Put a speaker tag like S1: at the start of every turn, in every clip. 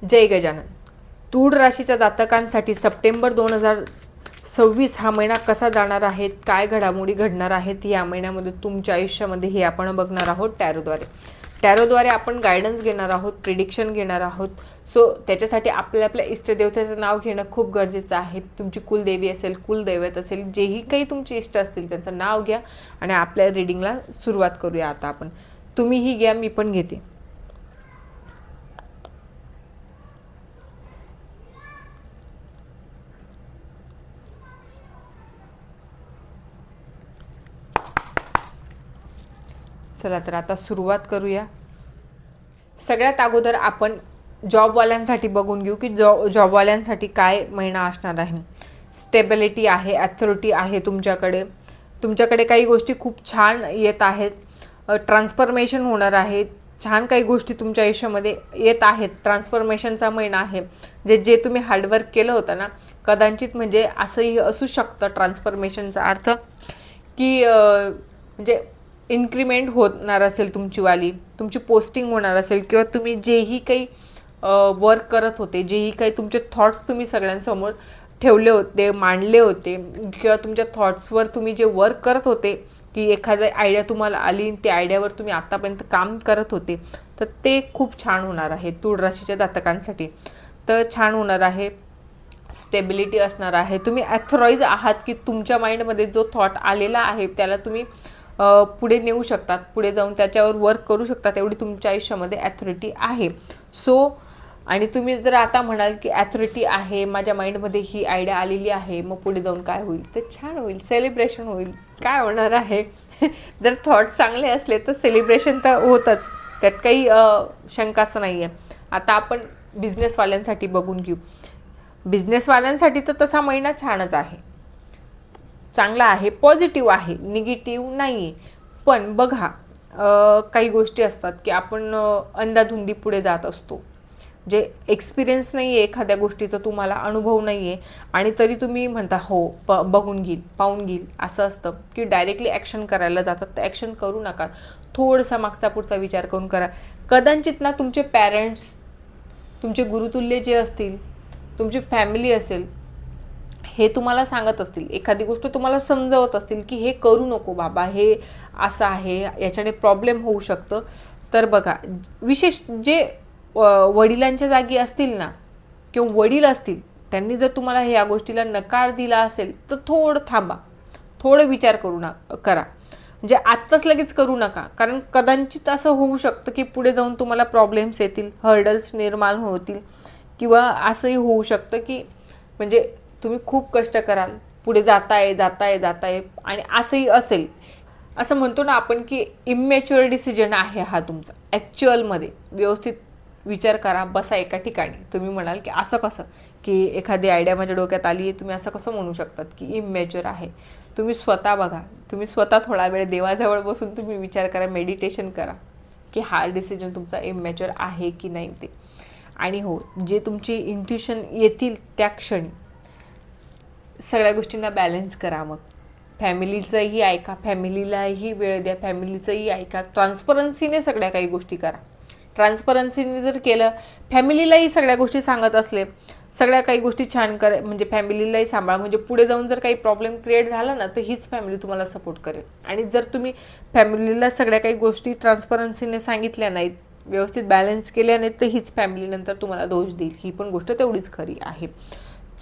S1: जय गजानन. तूळ राशीच्या जातकांसाठी सप्टेंबर 2026 हा महिना कसा जाणार आहे, काय घडामोडी घडणार आहेत या महिन्यामध्ये तुमच्या आयुष्यामध्ये हे आपण बघणार आहोत टॅरोद्वारे आपण गायडन्स घेणार आहोत, प्रिडिक्शन घेणार आहोत. सो त्याच्यासाठी आपल्या इष्टदेवतेचं नाव घेणं खूप गरजेचं आहे. तुमची कुलदेवी असेल, कुलदैवत असेल, जेही काही तुमचे इष्ट असतील त्यांचं नाव घ्या आणि आपल्या रीडिंगला सुरुवात करूया. आता आपण तुम्हीही घ्या, मी पण घेते. चला तर आता सुरुवात करूया. सगळ्यात अगोदर आपण जॉबवाल्यांसाठी बघून घेऊ की जॉबवाल्यांसाठी काय महिना असणार आहे. स्टेबिलिटी आहे, ॲथॉरिटी आहे तुमच्याकडे काही गोष्टी खूप छान येत आहेत. ट्रान्सफॉर्मेशन होणार आहे. छान काही गोष्टी तुमच्या आयुष्यामध्ये येत आहेत. ट्रान्सफॉर्मेशनचा महिना आहे. जे तुम्ही हार्डवर्क केलं होतं ना, कदाचित म्हणजे असंही असू शकतं ट्रान्सफॉर्मेशनचा अर्थ की म्हणजे इन्क्रीमेंट होणार असेल तुमची पोस्टिंग होणार असेल, किंवा तुम्ही जेही काही वर्क करत होते, जेही काही तुमचे थॉट्स तुम्ही सगळ्यांसमोर ठेवले होते, मांडले होते, किंवा तुमच्या थॉट्सवर तुम्ही जे वर्क करत होते की एखादी आयडिया तुम्हाला आली, त्या आयडियावर तुम्ही आतापर्यंत काम करत होते, तर ते खूप छान होणार आहे तूळ राशीच्या जातकांसाठी. तर छान होणार आहे. स्टेबिलिटी असणार आहे. तुम्ही ॲथॉराइज आहात की तुमच्या माइंडमध्ये जो थॉट आलेला आहे त्याला तुम्ही पुढे नेऊ शकतात, पुढे जाऊन त्याच्यावर वर्क करू शकतात, एवढी तुमच्या आयुष्यामध्ये ॲथॉरिटी आहे. सो आणि तुम्ही जर आता म्हणाल की ॲथॉरिटी आहे, माझ्या माइंडमध्ये ही आयडिया आलेली आहे, मग पुढे जाऊन काय होईल, तर छान होईल, सेलिब्रेशन होईल. काय होणार आहे जर थॉट्स चांगले असले तर सेलिब्रेशन तर होतच, त्यात काही शंकाच नाही आहे. आता आपण बिझनेसवाल्यांसाठी बघून घेऊ. बिझनेसवाल्यांसाठी तर तसा महिना छानच आहे, चांगला आहे, पॉझिटिव्ह आहे, निगेटिव्ह नाही आहे. पण बघा, काही गोष्टी असतात की आपण अंधाधुंदी पुढे जात असतो. जे एक्सपिरियन्स नाही आहे एखाद्या गोष्टीचा, तुम्हाला अनुभव नाही आहे, आणि तरी तुम्ही म्हणता हो बघून घेईल, पाहून घेईल. असं असतं की डायरेक्टली ॲक्शन करायला जातात. तर ॲक्शन करू नका, थोडासा मागचा पुढचा विचार करून करा. कदाचित ना तुमचे पॅरेंट्स, तुमचे गुरुतुल्य जे असतील, तुमची फॅमिली असेल, हे तुम्हाला सांगत असतील, एखादी गोष्ट तुम्हाला समजावत असतील की हे करू नको बाबा, हे असं आहे, याच्याने प्रॉब्लेम होऊ शकतं. तर बघा, विशेष जे वडिलांच्या जागी असतील ना, किंवा वडील असतील, त्यांनी जर तुम्हाला या गोष्टीला नकार दिला असेल तर थोडं थांबा, थोडं विचार करा. म्हणजे आत्ताच लगेच करू नका, कारण कदाचित असं होऊ शकतं की पुढे जाऊन तुम्हाला प्रॉब्लेम्स येतील, हर्डल्स निर्माण होतील, किंवा असंही होऊ शकतं की म्हणजे तुम्ही खूप कष्ट कराल, पुढे जाताय आणि असंही असेल. असं म्हणतो ना आपण की इमॅच्युअर डिसिजन आहे हा तुमचा. ॲक्च्युअलमध्ये व्यवस्थित विचार करा, बसा एका ठिकाणी. तुम्ही म्हणाल की असं कसं, की एखादी आयडिया माझ्या डोक्यात आली आहे, तुम्ही असं कसं म्हणू शकतात की इमॅच्युअर आहे. तुम्ही स्वतः बघा, तुम्ही स्वतः थोडा वेळ देवाजवळ बसून तुम्ही विचार करा, मेडिटेशन करा की हा डिसिजन तुमचा इमॅच्युअर आहे की नाही ते. आणि हो, जे तुमची इंट्युशन येतील त्या क्षणी सगळ्या गोष्टींना बॅलन्स करा. मग फॅमिलीचंही ऐका, फॅमिलीलाही वेळ द्या, फॅमिलीचंही ऐका. ट्रान्सपरन्सीने सगळ्या काही गोष्टी करा. ट्रान्सपरन्सीने जर केलं, फॅमिलीलाही सगळ्या गोष्टी सांगत असले, सगळ्या काही गोष्टी छान म्हणजे फॅमिलीलाही सांभाळा. म्हणजे पुढे जाऊन जर काही प्रॉब्लेम क्रिएट झाला ना, तर हीच फॅमिली तुम्हाला सपोर्ट करेल. आणि जर तुम्ही फॅमिलीला सगळ्या काही गोष्टी ट्रान्सपरन्सीने सांगितल्या नाहीत, व्यवस्थित बॅलन्स केल्या नाहीत, तर हीच फॅमिली नंतर तुम्हाला दोष देईल. ही पण गोष्ट तेवढीच खरी आहे.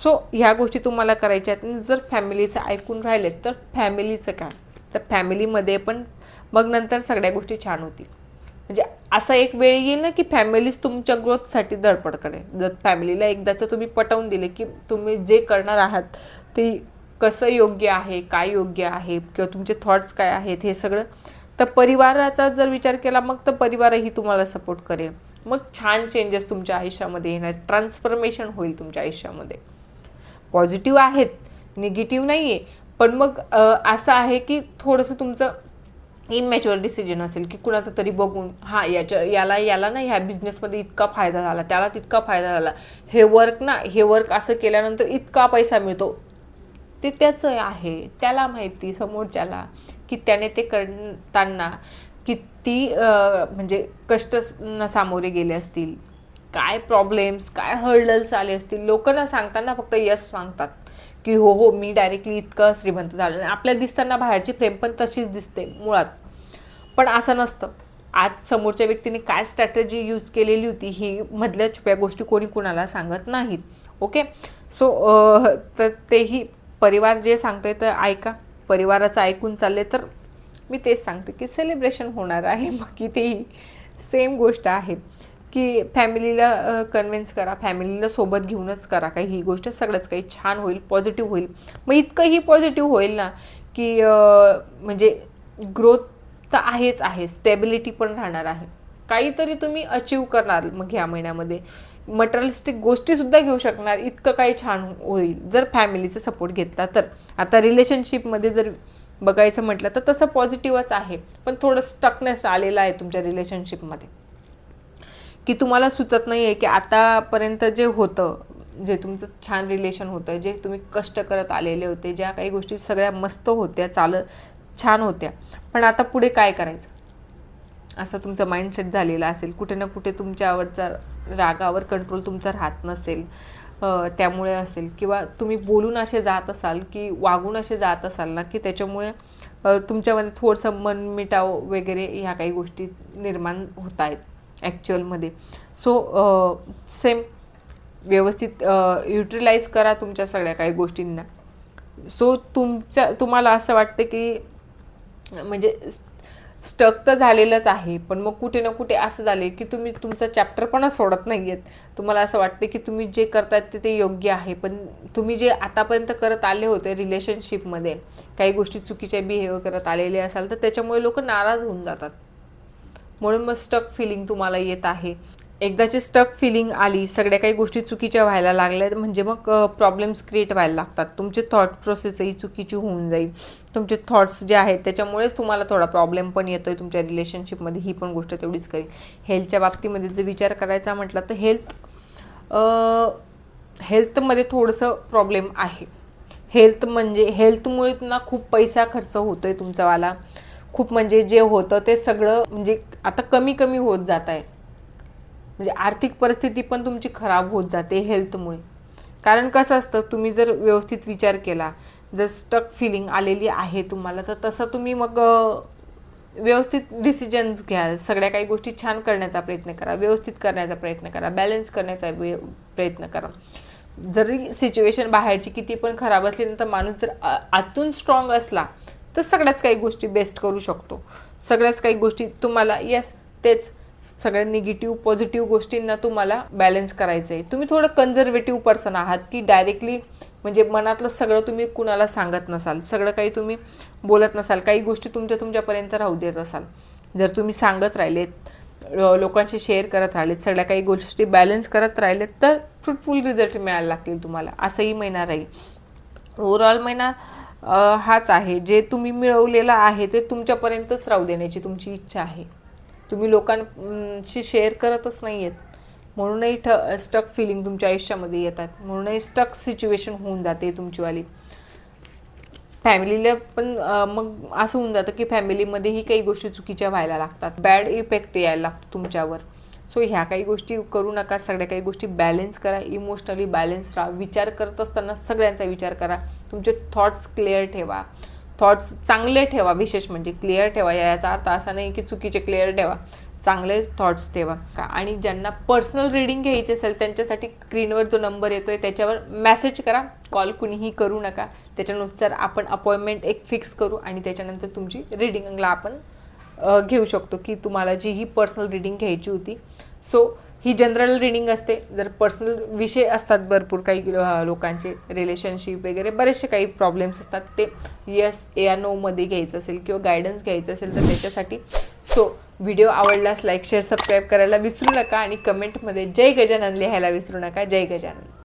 S1: सो ह्या गोष्टी तुम्हाला करायच्या आहेत. जर फॅमिलीचं ऐकून राहिलेत तर फॅमिलीचं काय, तर फॅमिलीमध्ये पण मग नंतर सगळ्या गोष्टी छान होतील. म्हणजे असा एक वेळ येईल ना की फॅमिलीज तुमच्या ग्रोथसाठी धडपड करेल. जर फॅमिलीला एकदाचं तुम्ही पटवून दिले की तुम्ही जे करणार आहात ते कसं योग्य आहे, काय योग्य आहे, किंवा तुमचे थॉट्स काय आहेत हे सगळं, तर परिवाराचा जर विचार केला मग तर परिवारही तुम्हाला सपोर्ट करेल. मग छान चेंजेस तुमच्या आयुष्यामध्ये येणार, ट्रान्सफॉर्मेशन होईल तुमच्या आयुष्यामध्ये. पॉझिटिव्ह आहेत, निगेटिव्ह नाही आहे. पण मग असं आहे की थोडंसं तुमचं इमॅच्युअर डिसिजन असेल की कुणाचं तरी बघून, हां याला ना ह्या बिझनेसमध्ये इतका फायदा झाला, त्याला तितका फायदा झाला, हे वर्क असं केल्यानंतर इतका पैसा मिळतो, ते त्याचं आहे, त्याला माहिती समोरच्याला की त्याने ते करताना किती म्हणजे कष्ट सामोरे गेले असतील, काय प्रॉब्लेम्स, काय हर्डल्स आले असतील. लोकांना सांगताना फक्त यस सांगतात की हो हो मी डायरेक्टली इतकं श्रीमंत झालं, आणि आपल्याला दिसताना बाहेरची फ्रेम पण तशीच दिसते मुळात. पण असं नसतं. आज समोरच्या व्यक्तीने काय स्ट्रॅटेजी यूज केलेली होती ही मधल्या छुप्या गोष्टी कोणी कुणाला सांगत नाहीत. ओके. सो तर तेही परिवार जे सांगतंय तर ऐका. परिवाराचं ऐकून चालले तर मी तेच सांगते की सेलिब्रेशन होणार आहे. बाकी तेही सेम गोष्ट आहे की फॅमिलीला कन्व्हिन्स करा, फॅमिलीला सोबत घेऊनच करा काही ही गोष्ट. सगळंच काही छान होईल, पॉझिटिव्ह होईल. मग इतकंही पॉझिटिव्ह होईल ना की म्हणजे ग्रोथ तर आहेच आहे, स्टेबिलिटी पण राहणार आहे. काहीतरी तुम्ही अचीव करणार मग ह्या महिन्यामध्ये. मटेरियलिस्टिक गोष्टीसुद्धा घेऊ शकणार, इतकं काही छान होईल जर फॅमिलीचा सपोर्ट घेतला तर. आता रिलेशनशिपमध्ये जर बघायचं म्हटलं तर तसं पॉझिटिव्हच आहे, पण थोडं स्टकनेस आलेलं आहे तुमच्या रिलेशनशिपमध्ये की तुम्हाला सुचत नाही आहे की आतापर्यंत जे होतं, जे तुमचं छान रिलेशन होतं, जे तुम्ही कष्ट करत आलेले होते, ज्या काही गोष्टी सगळ्या मस्त होत्या, छान होत्या, पण आता पुढे काय करायचं असं तुमचं माइंडसेट झालेलं असेल. कुठे ना कुठे तुमच्यावरचा रागावर कंट्रोल तुमचा राहत नसेल, त्यामुळे असेल. किंवा तुम्ही बोलून असे जात असाल की वागून असे जात असाल ना की त्याच्यामुळे तुमच्यामध्ये थोडंसं मनमिटाव वगैरे ह्या काही गोष्टी निर्माण होत आहेत ॲक्च्युअलमध्ये. सो सेम व्यवस्थित युटिलाइज करा तुमच्या सगळ्या काही गोष्टींना. सो तुम्हाला असं वाटतं की म्हणजे स्टक तर झालेलंच आहे, पण मग कुठे ना कुठे असं झाले की तुम्ही तुमचा चॅप्टर पण सोडत नाही आहेत. तुम्हाला असं वाटते की तुम्ही जे करतायत ते योग्य आहे, पण तुम्ही जे आतापर्यंत करत आले होते रिलेशनशिपमध्ये काही गोष्टी चुकीच्या बिहेव करत आलेले असाल तर त्याच्यामुळे लोक नाराज होऊन जातात. म्हणून मग स्टक फिलिंग तुम्हाला येत आहे. एकदाची स्टक फिलिंग आली, सगळ्या काही गोष्टी चुकीच्या व्हायला लागल्या म्हणजे मग प्रॉब्लेम्स क्रिएट व्हायला लागतात. तुमची थॉट प्रोसेसही चुकीची होऊन जाईल. तुमचे थॉट्स जे आहेत त्याच्यामुळेच तुम्हाला थोडा प्रॉब्लेम पण येतोय तुमच्या रिलेशनशिपमध्ये. ही पण गोष्ट तेवढीच करेल. हेल्थच्या बाबतीमध्ये जर विचार करायचा म्हटलं तर हेल्थमध्ये थोडंसं प्रॉब्लेम आहे. हेल्थमुळे ना खूप पैसा खर्च होतोय तुमचावाला. खूप म्हणजे जे होतं ते सगळं म्हणजे आता कमी कमी होत जात आहे. म्हणजे आर्थिक परिस्थिती पण तुमची खराब होत जाते हेल्थमुळे. कारण कसं असतं, तुम्ही जर व्यवस्थित विचार केला, जर स्टक फिलिंग आलेली आहे तुम्हाला तर तसं तुम्ही मग व्यवस्थित डिसिजन्स घ्या. सगळ्या काही गोष्टी छान करण्याचा प्रयत्न करा, व्यवस्थित करण्याचा प्रयत्न करा, बॅलन्स करण्याचा प्रयत्न करा. जरी सिच्युएशन बाहेरची किती पण खराब असली तर माणूस जर आतून स्ट्रॉंग असला तर सगळ्याच काही गोष्टी बेस्ट करू शकतो. सगळ्याच काही गोष्टी तुम्हाला तेच सगळ्या निगेटिव्ह पॉझिटिव्ह गोष्टींना तुम्हाला बॅलन्स करायचं आहे. तुम्ही थोडं कन्झर्वेटिव्ह पर्सन आहात की डायरेक्टली म्हणजे मनातलं सगळं तुम्ही कुणाला सांगत नसाल, सगळं काही तुम्ही बोलत नसाल, काही गोष्टी तुमच्यापर्यंत राहू देत असाल. जर तुम्ही सांगत राहिलेत, लोकांशी शेअर करत राहिलेत, सगळ्या काही गोष्टी बॅलन्स करत राहिलेत तर फ्रुटफुल रिझल्ट मिळायला लागतील तुम्हाला. असंही महिना राहील. ओव्हरऑल महिना हाच आहे. जे तुम्ही मिळवलेलं आहे ते तुमच्यापर्यंतच राहू देण्याची तुमची इच्छा आहे. तुम्ही लोकांशी शेअर करतच नाही आहेत, म्हणूनही स्टक फिलिंग तुमच्या आयुष्यामध्ये येतात. म्हणूनही स्टक सिच्युएशन होऊन जाते तुमचीवाली. फॅमिलीला पण मग असं होऊन जातं की फॅमिलीमध्येही काही गोष्टी चुकीच्या व्हायला लागतात, बॅड इफेक्ट यायला लागतो तुमच्यावर. सो ह्या काही गोष्टी करू नका. सगळ्या काही गोष्टी बॅलन्स करा, इमोशनली बॅलन्स राहा. विचार करत असताना सगळ्यांचा विचार करा. तुमचे थॉट्स क्लिअर ठेवा, थॉट्स चांगले ठेवा. विशेष म्हणजे क्लिअर ठेवा. याचा अर्थ असा नाही की चुकीचे क्लिअर ठेवा, चांगले थॉट्स ठेवा. आणि ज्यांना पर्सनल रीडिंग घ्यायची असेल त्यांच्यासाठी स्क्रीनवर जो नंबर येतोय त्याच्यावर मेसेज करा. कॉल कुणीही करू नका. त्याच्यानुसार आपण अपॉइंटमेंट एक फिक्स करू आणि त्याच्यानंतर तुमची रीडिंगला आपण घेऊ शकतो की तुम्हाला जी ही पर्सनल रीडिंग घ्यायची होती. सो ही जनरल रीडिंग असते. जर पर्सनल विषय असतात भरपूर काही लोकांचे, रिलेशनशिप वगैरे बरेचसे काही प्रॉब्लेम्स असतात, ते यस या नोमध्ये घ्यायचं असेल किंवा गायडन्स घ्यायचं असेल तर त्याच्यासाठी. सो व्हिडिओ आवडल्यास लाईक शेअर सबस्क्राईब करायला विसरू नका आणि कमेंटमध्ये जय गजानन लिहायला विसरू नका. जय गजानन.